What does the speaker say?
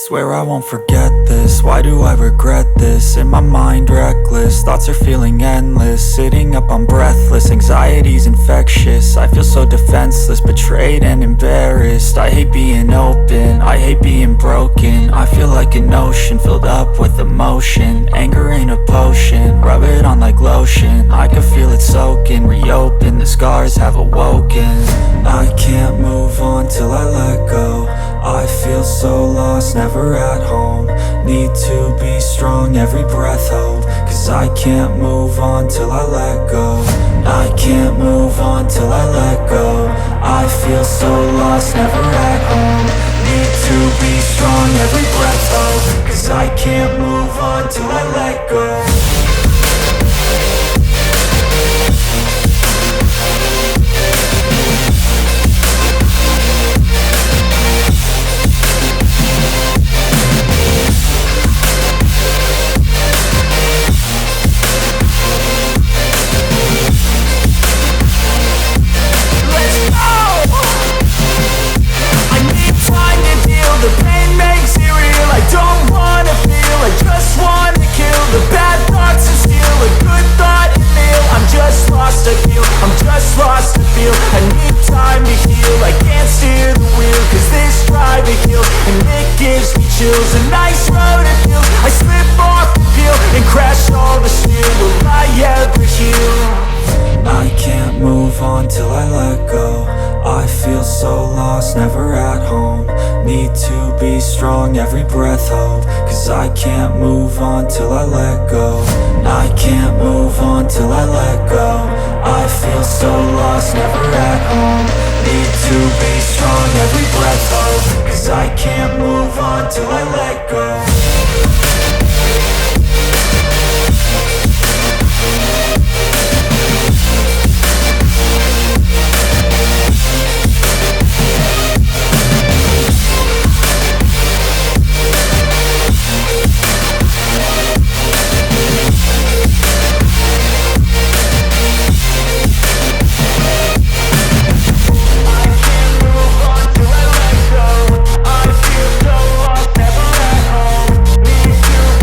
Swear I won't forget this, why do I regret this? In my mind reckless, thoughts are feeling endless. Sitting up I'm breathless, anxiety's infectious. I feel so defenseless, betrayed and embarrassed. I hate being open, I hate being broken. I feel like an ocean filled up with emotion. Anger ain't a potion, rub it on like lotion. I can feel it soaking, reopen, the scars have awoken. I can't move on till I let go. I feel so lost, never at home. Need to be strong, every breath hope. Cause I can't move on till I let go. I can't move on till I let go. I feel so lost, never at home. Need to be strong, every breath hope. Cause I can't move on till I let go. The pain makes it real, I don't wanna feel, I just wanna kill the bad thoughts and steal a good thought and feel. I'm just lost, I feel, I'm just lost, I feel. I need time to heal, I can't steer the wheel. Cause this drive it kills, and it gives me chills. A nice road it feels, I slip off the peel and crash all the steel. Will I ever heal? I can't move on till I let go. I feel so lost, never at home. Need to be strong, every breath hope. Cause I can't move on till I let go. I can't move on till I let go. I feel so lost, never at home. Need to be strong, every breath hope. Cause I can't move on till I let go. Need to